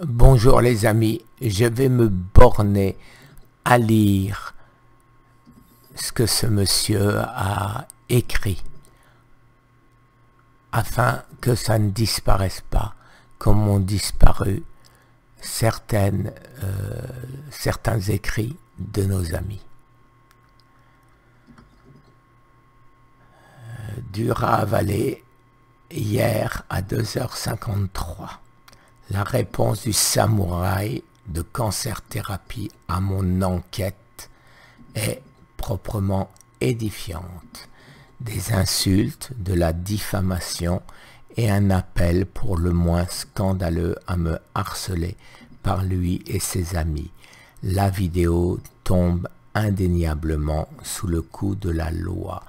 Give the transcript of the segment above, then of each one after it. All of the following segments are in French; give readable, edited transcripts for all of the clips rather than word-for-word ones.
Bonjour les amis, je vais me borner à lire ce que ce monsieur a écrit afin que ça ne disparaisse pas comme ont disparu certains écrits de nos amis. Dur à avaler hier à 2h53. La réponse du samouraï de cancer thérapie à mon enquête est proprement édifiante. Des insultes, de la diffamation et un appel pour le moins scandaleux à me harceler par lui et ses amis. La vidéo tombe indéniablement sous le coup de la loi.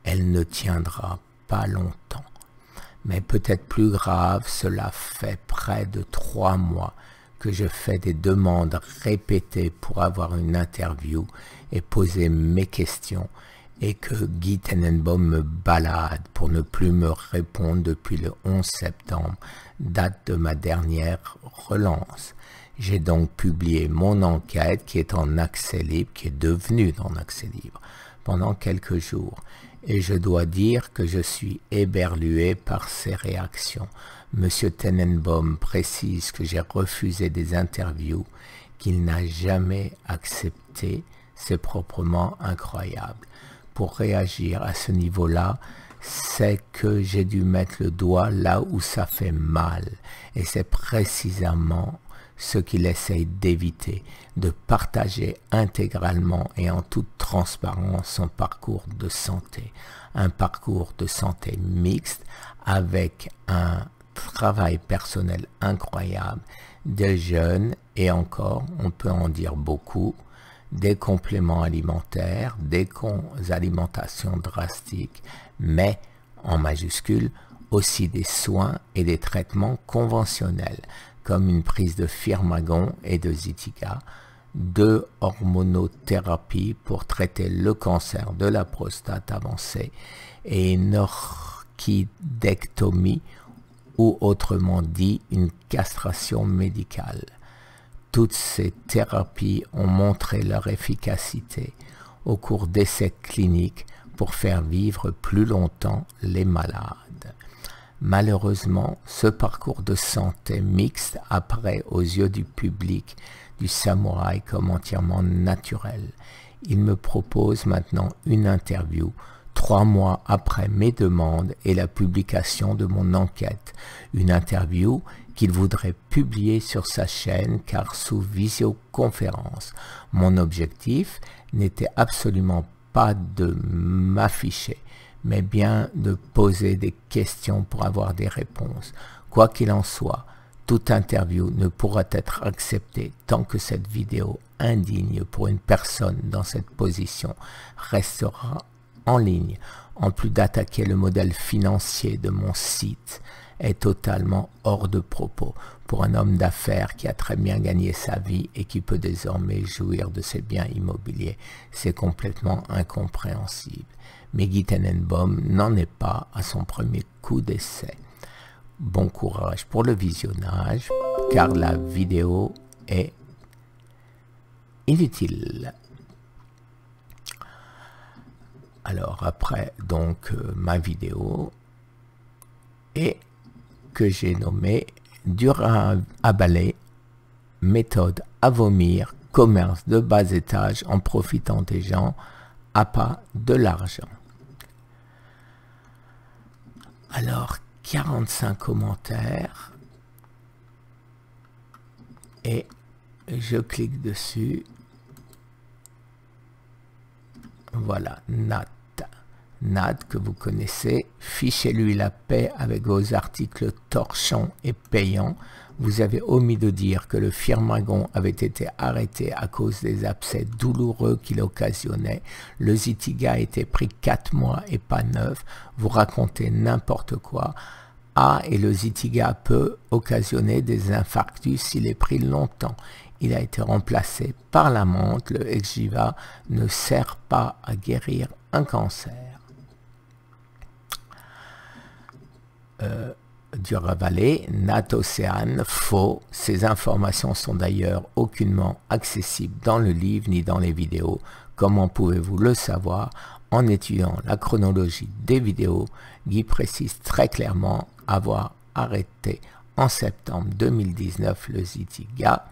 Elle ne tiendra pas longtemps. Mais peut-être plus grave, cela fait près de 3 mois que je fais des demandes répétées pour avoir une interview et poser mes questions et que Guy Tenenbaum me balade pour ne plus me répondre depuis le 11 septembre, date de ma dernière relance. J'ai donc publié mon enquête qui est en accès libre, qui est devenue en accès libre, pendant quelques jours. Et je dois dire que je suis éberlué par ces réactions. Monsieur Tenenbaum précise que j'ai refusé des interviews qu'il n'a jamais acceptées. C'est proprement incroyable. Pour réagir à ce niveau-là, c'est que j'ai dû mettre le doigt là où ça fait mal. Et c'est précisément ce qu'il essaye d'éviter, de partager intégralement et en toute transparence son parcours de santé. Un parcours de santé mixte avec un travail personnel incroyable, des jeunes et encore, on peut en dire beaucoup, des compléments alimentaires, des alimentations drastiques, mais en majuscule, aussi des soins et des traitements conventionnels, comme une prise de Firmagon et de Zytiga, 2 hormonothérapies pour traiter le cancer de la prostate avancée et une orchidectomie ou autrement dit une castration médicale. Toutes ces thérapies ont montré leur efficacité au cours d'essais cliniques pour faire vivre plus longtemps les malades. Malheureusement, ce parcours de santé mixte apparaît aux yeux du public du samouraï comme entièrement naturel. Il me propose maintenant une interview 3 mois après mes demandes et la publication de mon enquête. Une interview qu'il voudrait publier sur sa chaîne car sous visioconférence. Mon objectif n'était absolument pas de m'afficher, mais bien de poser des questions pour avoir des réponses. Quoi qu'il en soit, toute interview ne pourra être acceptée tant que cette vidéo indigne pour une personne dans cette position restera en ligne. En plus d'attaquer le modèle financier de mon site, est totalement hors de propos pour un homme d'affaires qui a très bien gagné sa vie et qui peut désormais jouir de ses biens immobiliers. C'est complètement incompréhensible. Mais Guy Tenenbaum n'en est pas à son premier coup d'essai. Bon courage pour le visionnage, car la vidéo est inutile. Alors après donc ma vidéo et que j'ai nommé dur à avaler, méthode à vomir, commerce de bas étage en profitant des gens à pas de l'argent. Alors 45 commentaires et je clique dessus. Voilà, Nat que vous connaissez, fichez-lui la paix avec vos articles torchons et payants. Vous avez omis de dire que le Firmagon avait été arrêté à cause des abcès douloureux qu'il occasionnait. Le Zytiga a été pris 4 mois et pas 9. Vous racontez n'importe quoi. Et le Zytiga peut occasionner des infarctus s'il est pris longtemps. Il a été remplacé par la menthe. Le Xgeva ne sert pas à guérir un cancer. du Valley, Nat Ocean, faux. Ces informations sont d'ailleurs aucunement accessibles dans le livre ni dans les vidéos. Comment pouvez-vous le savoir? En étudiant la chronologie des vidéos, Guy précise très clairement avoir arrêté en septembre 2019 le Zitiga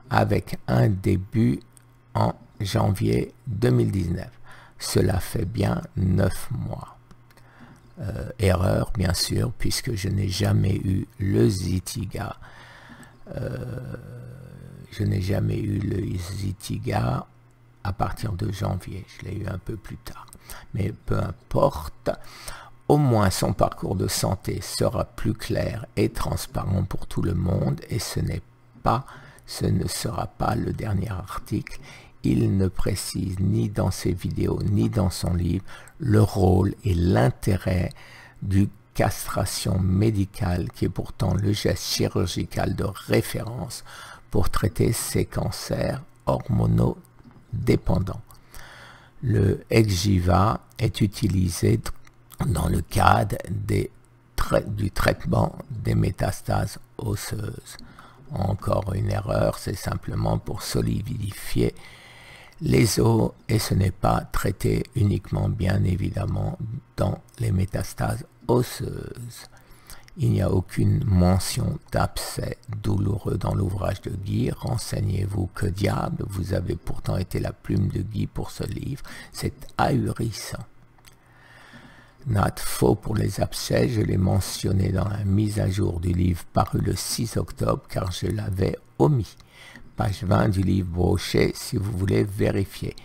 avec un début en janvier 2019. Cela fait bien 9 mois. Erreur, bien sûr, puisque je n'ai jamais eu le Zitiga. Je n'ai jamais eu le Zitiga à partir de janvier. Je l'ai eu un peu plus tard. Mais peu importe, au moins son parcours de santé sera plus clair et transparent pour tout le monde et ce ne sera pas le dernier article. Il ne précise ni dans ses vidéos ni dans son livre le rôle et l'intérêt du castration médicale qui est pourtant le geste chirurgical de référence pour traiter ces cancers hormonodépendants. Le Xgeva est utilisé dans le cadre du traitement des métastases osseuses. Encore une erreur, c'est simplement pour solidifier les os et ce n'est pas traité uniquement bien évidemment dans les métastases osseuses. Il n'y a aucune mention d'abcès douloureux dans l'ouvrage de Guy. Renseignez-vous, que diable, vous avez pourtant été la plume de Guy pour ce livre. C'est ahurissant. Nat, faux pour les abcès, je l'ai mentionné dans la mise à jour du livre paru le 6 octobre car je l'avais omis. Page 20 du livre Brochet si vous voulez vérifier.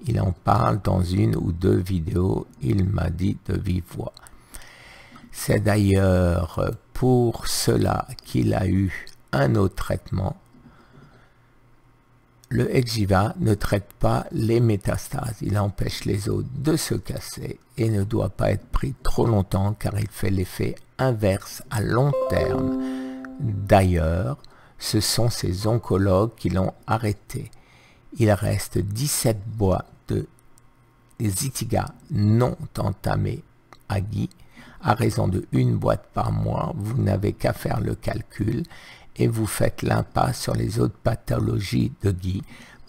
Il en parle dans une ou deux vidéos, il m'a dit de vive voix. C'est d'ailleurs pour cela qu'il a eu un autre traitement. Le Xgeva ne traite pas les métastases, il empêche les os de se casser et ne doit pas être pris trop longtemps car il fait l'effet inverse à long terme. D'ailleurs, ce sont ses oncologues qui l'ont arrêté. Il reste 17 boîtes de Zitiga non entamées à Guy. À raison de 1 boîte par mois, vous n'avez qu'à faire le calcul et vous faites l'impasse sur les autres pathologies de Guy.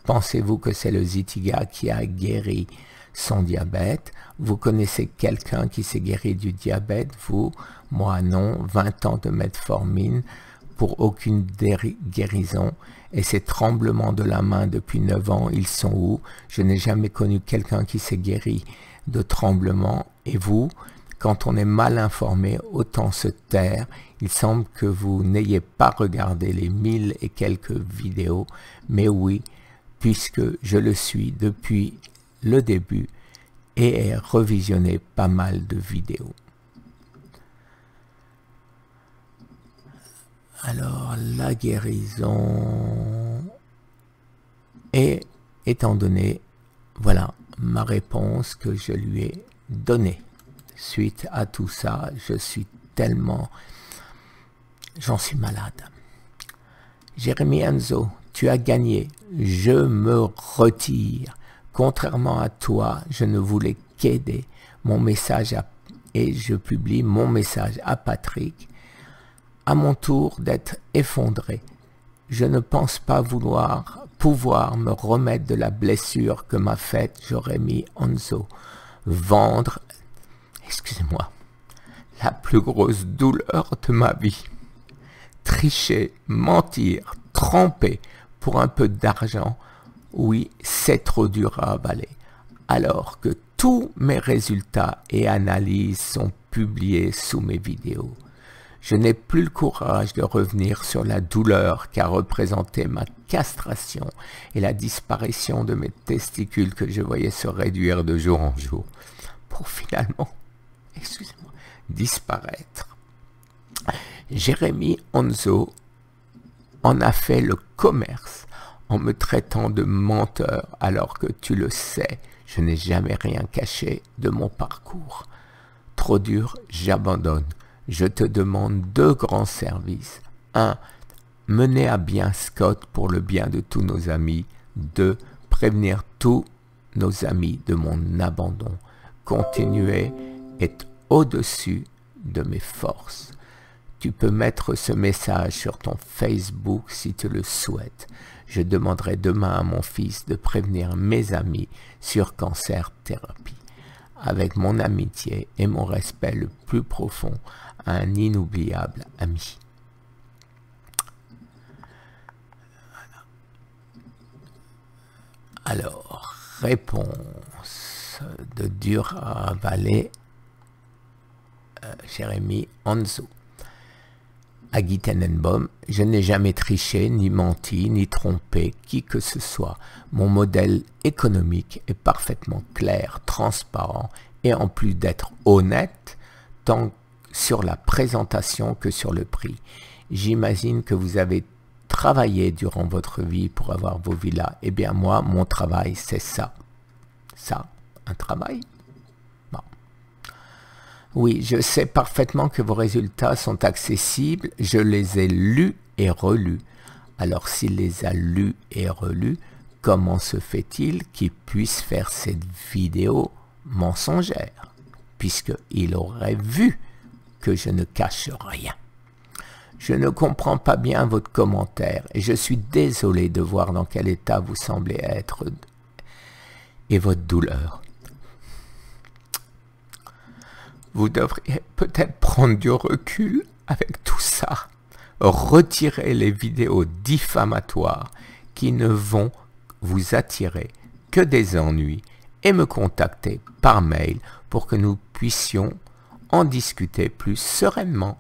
Pensez-vous que c'est le Zitiga qui a guéri son diabète? Vous connaissez quelqu'un qui s'est guéri du diabète? Vous? Moi non. 20 ans de metformine pour aucune guérison. Et ces tremblements de la main depuis 9 ans, ils sont où? Je n'ai jamais connu quelqu'un qui s'est guéri de tremblements. Et vous? Quand on est mal informé, autant se taire. Il semble que vous n'ayez pas regardé les 1000 et quelques vidéos, mais oui, puisque je le suis depuis le début et ai revisionné pas mal de vidéos. Alors, la guérison, et étant donné, voilà ma réponse que je lui ai donnée. Suite à tout ça, je suis tellement... J'en suis malade. Jérémy Enzo, tu as gagné. Je me retire. Contrairement à toi, je ne voulais qu'aider. Mon message et je publie mon message à Patrick. À mon tour d'être effondré. Je ne pense pas pouvoir me remettre de la blessure que m'a faite Jérémy Enzo. Vendre... Excusez-moi, la plus grosse douleur de ma vie. Tricher, mentir, tromper pour un peu d'argent, oui, c'est trop dur à avaler. Alors que tous mes résultats et analyses sont publiés sous mes vidéos. Je n'ai plus le courage de revenir sur la douleur qu'a représenté ma castration et la disparition de mes testicules que je voyais se réduire de jour en jour, pour finalement... excusez-moi, disparaître. Jérémy Enzo en a fait le commerce en me traitant de menteur alors que tu le sais, je n'ai jamais rien caché de mon parcours. Trop dur, j'abandonne. Je te demande 2 grands services. 1. Mener à bien Scott pour le bien de tous nos amis. 2. Prévenir tous nos amis de mon abandon. Continuer est au-dessus de mes forces. Tu peux mettre ce message sur ton Facebook si tu le souhaites. Je demanderai demain à mon fils de prévenir mes amis sur Cancer Thérapie. Avec mon amitié et mon respect le plus profond, un inoubliable ami. Alors, réponse de Dura-Vallée, Jérémy Anzo. Agi Tenenbaum, je n'ai jamais triché, ni menti, ni trompé qui que ce soit. Mon modèle économique est parfaitement clair, transparent et en plus d'être honnête, tant sur la présentation que sur le prix. J'imagine que vous avez travaillé durant votre vie pour avoir vos villas. Eh bien moi, mon travail, c'est ça. Ça, un travail? Bon. Oui, je sais parfaitement que vos résultats sont accessibles. Je les ai lus et relus. Alors s'il les a lus et relus, comment se fait-il qu'il puisse faire cette vidéo mensongère? Puisqu'il aurait vu que je ne cache rien. Je ne comprends pas bien votre commentaire et je suis désolé de voir dans quel état vous semblez être et votre douleur. Vous devriez peut-être prendre du recul avec tout ça. Retirez les vidéos diffamatoires qui ne vont vous attirer que des ennuis et me contacter par mail pour que nous puissions en discuter plus sereinement.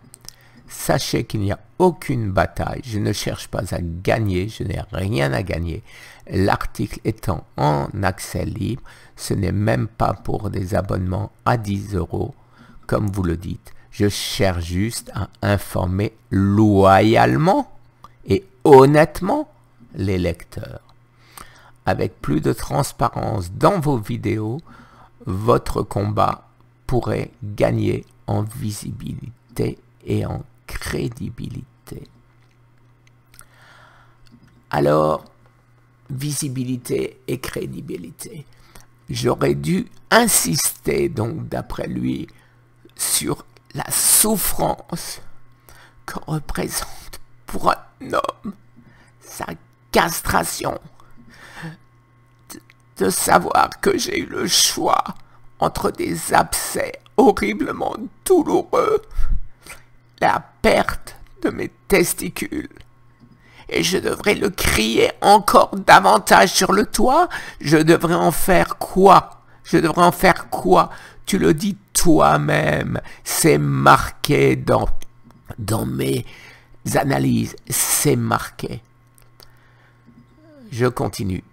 Sachez qu'il n'y a aucune bataille, je ne cherche pas à gagner, je n'ai rien à gagner. L'article étant en accès libre, ce n'est même pas pour des abonnements à 10 €, comme vous le dites. Je cherche juste à informer loyalement et honnêtement les lecteurs. Avec plus de transparence dans vos vidéos, votre combat pourrait gagner en visibilité et en crédibilité. Alors, visibilité et crédibilité. J'aurais dû insister, donc d'après lui, sur la souffrance que représente pour un homme sa castration. De savoir que j'ai eu le choix entre des abcès horriblement douloureux, la perte de mes testicules, et je devrais le crier encore davantage sur le toit. Je devrais en faire quoi? Je devrais en faire quoi? Tu le dis toi-même, c'est marqué dans mes analyses, c'est marqué. Je continue.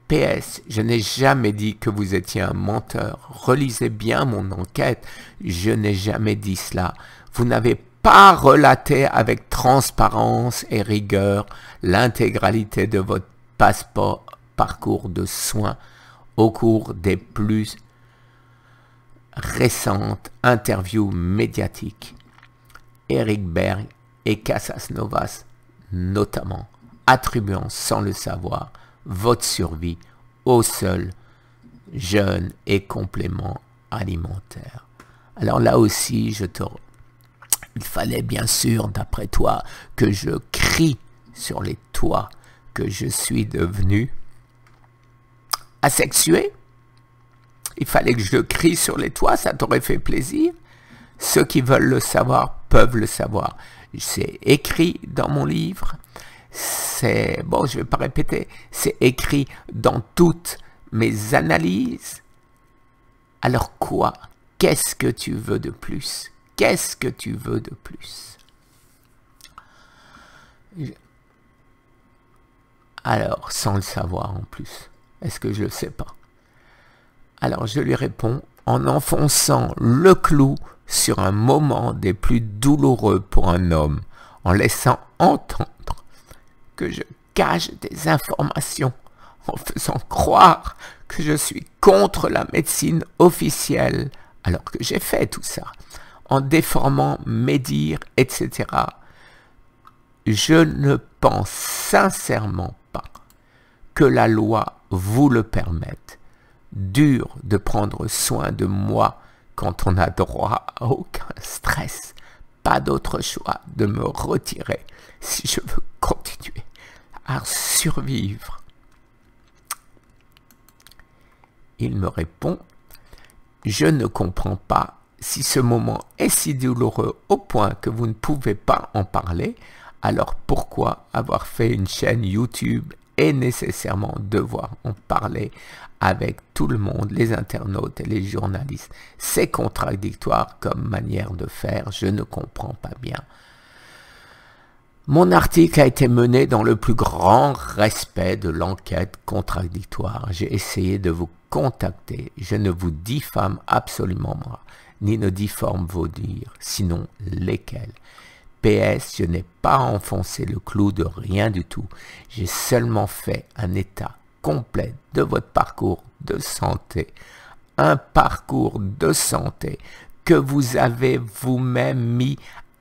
PS, je n'ai jamais dit que vous étiez un menteur. Relisez bien mon enquête. Je n'ai jamais dit cela. Vous n'avez pas relaté avec transparence et rigueur l'intégralité de votre parcours de soins au cours des plus récentes interviews médiatiques. Eric Berg et Casas Novas notamment, attribuant sans le savoir votre survie au seul jeûne et complément alimentaire. Alors là aussi, il fallait bien sûr, d'après toi, que je crie sur les toits que je suis devenu asexué. Il fallait que je crie sur les toits, ça t'aurait fait plaisir. Ceux qui veulent le savoir peuvent le savoir. C'est écrit dans mon livre. C'est, bon, je ne vais pas répéter, c'est écrit dans toutes mes analyses. Alors quoi? Qu'est-ce que tu veux de plus? Qu'est-ce que tu veux de plus? Alors, sans le savoir en plus, est-ce que je ne le sais pas? Alors je lui réponds en enfonçant le clou sur un moment des plus douloureux pour un homme, en laissant entendre que je cache des informations, en faisant croire que je suis contre la médecine officielle, alors que j'ai fait tout ça, en déformant mes dires, etc. Je ne pense sincèrement pas que la loi vous le permette. Dur de prendre soin de moi quand on n'a droit à aucun stress pas d'autre choix de me retirer si je veux continuer à survivre. Il me répond, je ne comprends pas si ce moment est si douloureux au point que vous ne pouvez pas en parler, alors pourquoi avoir fait une chaîne YouTube et nécessairement devoir en parler avec tout le monde, les internautes et les journalistes? C'est contradictoire comme manière de faire, je ne comprends pas bien. Mon article a été mené dans le plus grand respect de l'enquête contradictoire. J'ai essayé de vous contacter, je ne vous diffame absolument pas, ni ne difforme vos dires, sinon lesquels. PS, je n'ai pas enfoncé le clou de rien du tout. J'ai seulement fait un état complet de votre parcours de santé. Un parcours de santé que vous avez vous-même mis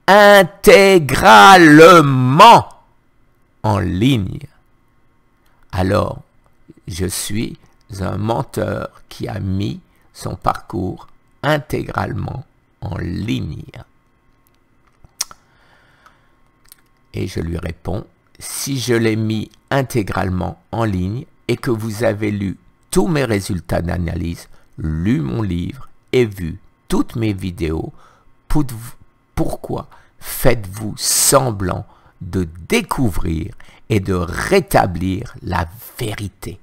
intégralement en ligne. Alors, je suis un menteur qui a mis son parcours intégralement en ligne. Et je lui réponds, si je l'ai mis intégralement en ligne et que vous avez lu tous mes résultats d'analyse, lu mon livre et vu toutes mes vidéos, pourquoi faites-vous semblant de découvrir et de rétablir la vérité?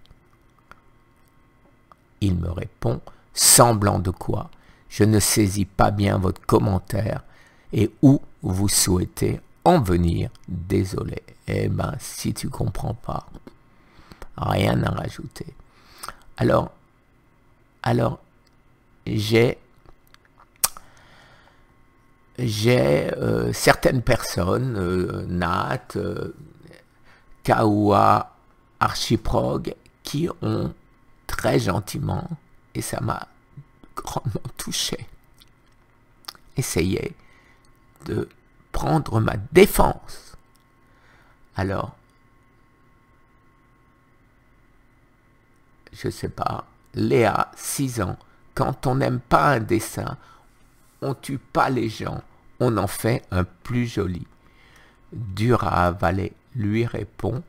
Il me répond, semblant de quoi? Je ne saisis pas bien votre commentaire et où vous souhaitez en venir, désolé. Eh ben, si tu comprends pas, rien à rajouter. Alors, j'ai certaines personnes, Nat, Kaoua, Archiprog, qui ont très gentiment, et ça m'a grandement touché, essayé de prendre ma défense. Alors, je sais pas, Léa, 6 ans, quand on n'aime pas un dessin, on tue pas les gens, on en fait un plus joli. Dur à avaler, lui répond,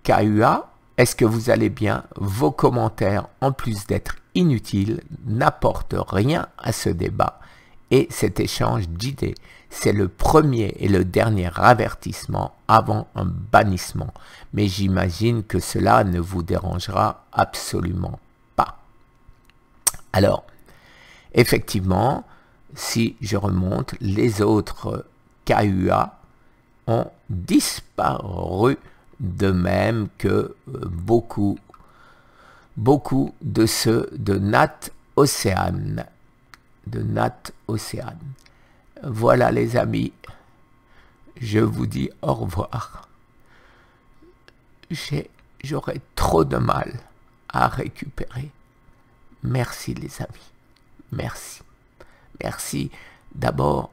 KUA, est-ce que vous allez bien? Vos commentaires, en plus d'être inutiles, n'apportent rien à ce débat et cet échange d'idées. C'est le premier et le dernier avertissement avant un bannissement. Mais j'imagine que cela ne vous dérangera absolument pas. Alors, effectivement, si je remonte, les autres KUA ont disparu, de même que beaucoup de ceux de Nat Océane. Voilà les amis, je vous dis au revoir. J'aurais trop de mal à récupérer. Merci les amis, merci. Merci d'abord.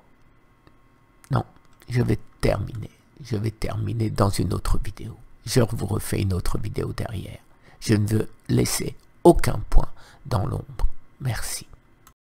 Non, je vais terminer dans une autre vidéo. Je vous refais une autre vidéo derrière. Je ne veux laisser aucun point dans l'ombre. Merci.